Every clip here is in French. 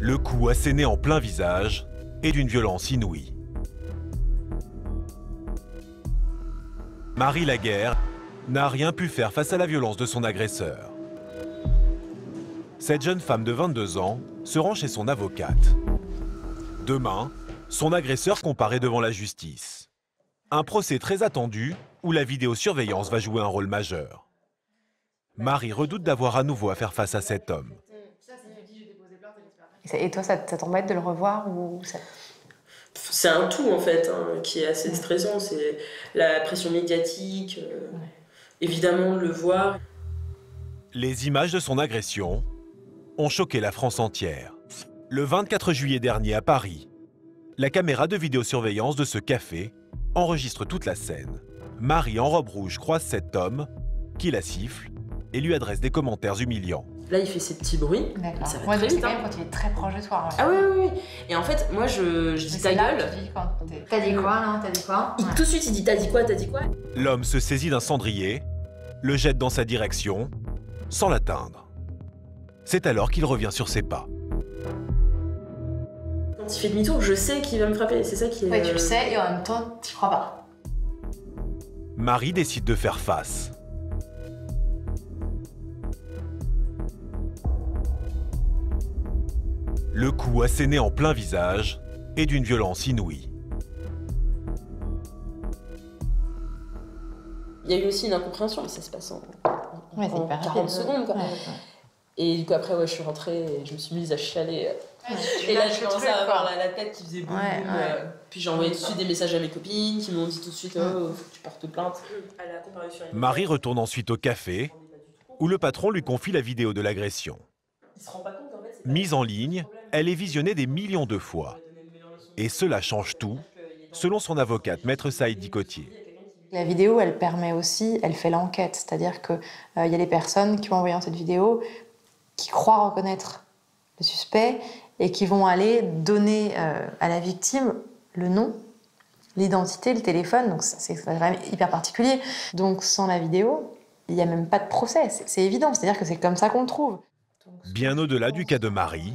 Le coup asséné en plein visage est d'une violence inouïe. Marie Laguerre n'a rien pu faire face à la violence de son agresseur. Cette jeune femme de 22 ans se rend chez son avocate. Demain, son agresseur comparaît devant la justice. Un procès très attendu où la vidéosurveillance va jouer un rôle majeur. Marie redoute d'avoir à nouveau à faire face à cet homme. Et toi, ça t'embête de le revoir ou ça... C'est un tout en fait qui est assez stressant, c'est la pression médiatique, évidemment le voir. Les images de son agression ont choqué la France entière. Le 24 juillet dernier à Paris, la caméra de vidéosurveillance de ce café enregistre toute la scène. Marie en robe rouge croise cet homme qui la siffle et lui adresse des commentaires humiliants. Là, il fait ses petits bruits. D'accord. Ça va Moi, très c'est vite. quand même quand il est très proche de toi. Ah oui. Et en fait, moi, je dis ta gueule. T'as dit quoi, là? T'as dit quoi? Tout de suite, il dit t'as dit quoi? L'homme se saisit d'un cendrier, le jette dans sa direction, sans l'atteindre. C'est alors qu'il revient sur ses pas. Quand il fait demi-tour, je sais qu'il va me frapper. C'est ça qui est. Oui, tu le sais et en même temps, t'y crois pas. Marie décide de faire face. Le coup asséné en plein visage est d'une violence inouïe. Il y a eu aussi une incompréhension, mais ça se passe en 40 secondes. Quoi. Ouais. Et du coup, après, je suis rentrée et je me suis mise à chialer. Et là, je commençais à avoir la tête qui faisait boum. Puis j'ai envoyé tout de suite des messages à mes copines qui m'ont dit tout de suite faut que tu portes plainte. Marie retourne ensuite au café où le patron lui confie la vidéo de l'agression. Mise en ligne, elle est visionnée des millions de fois. Et cela change tout, selon son avocate, Maître Saïdi Cotier. La vidéo, elle permet aussi, elle fait l'enquête. C'est-à-dire qu'il y a des personnes qui vont envoyer cette vidéo qui croient reconnaître le suspect et qui vont aller donner à la victime le nom, l'identité, le téléphone. Donc c'est vraiment hyper particulier. Donc sans la vidéo, il n'y a même pas de procès. C'est évident, c'est-à-dire que c'est comme ça qu'on le trouve. Bien au-delà du cas de Marie,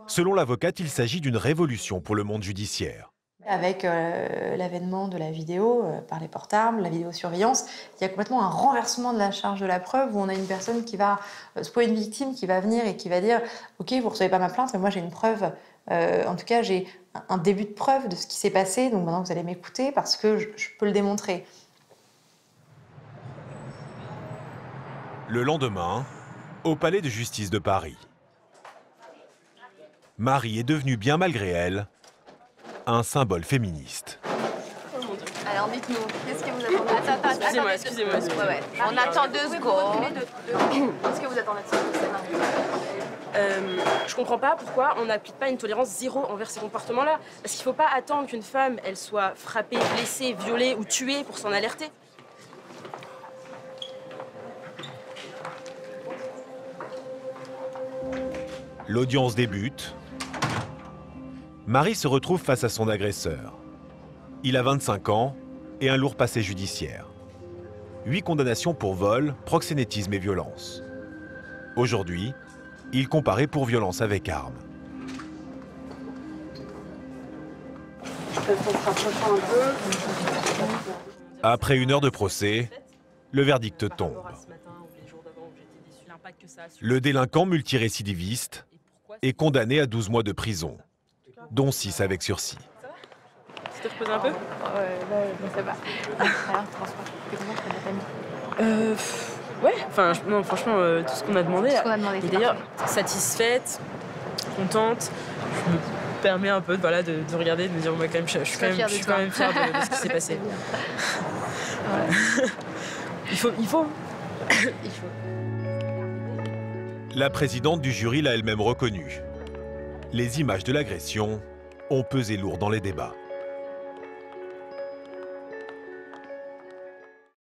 selon l'avocate, il s'agit d'une révolution pour le monde judiciaire. Avec l'avènement de la vidéo par les portables, la vidéosurveillance, il y a complètement un renversement de la charge de la preuve où on a une personne qui va, soit une victime qui va venir et qui va dire « Ok, vous ne recevez pas ma plainte, mais moi j'ai une preuve, en tout cas j'ai un début de preuve de ce qui s'est passé, donc maintenant vous allez m'écouter parce que je peux le démontrer. » Le lendemain, au palais de justice de Paris. Marie est devenue, bien malgré elle, un symbole féministe. Alors dites-nous, qu'est-ce que vous attendez? Excusez-moi. Ouais. On attend 2 secondes. Qu'est-ce que vous attendez de ça? Je comprends pas pourquoi on n'applique pas une tolérance zéro envers ces comportements-là. Parce qu'il faut pas attendre qu'une femme, elle soit frappée, blessée, violée ou tuée pour s'en alerter. L'audience débute. Marie se retrouve face à son agresseur. Il a 25 ans et un lourd passé judiciaire. 8 condamnations pour vol, proxénétisme et violence. Aujourd'hui, il comparaît pour violence avec arme. Après 1 heure de procès, le verdict tombe. Le délinquant multirécidiviste est condamné à 12 mois de prison, dont 6 avec sursis. Tu te reposes un peu? Ça va. Alors, Ouais, enfin, non, franchement, tout ce qu'on a demandé. c'est Et d'ailleurs, satisfaite, contente, je me permets un peu de regarder, de me dire, moi, quand même, je suis quand même fière de ce qui s'est passé. Il faut. La présidente du jury l'a elle-même reconnu. Les images de l'agression ont pesé lourd dans les débats.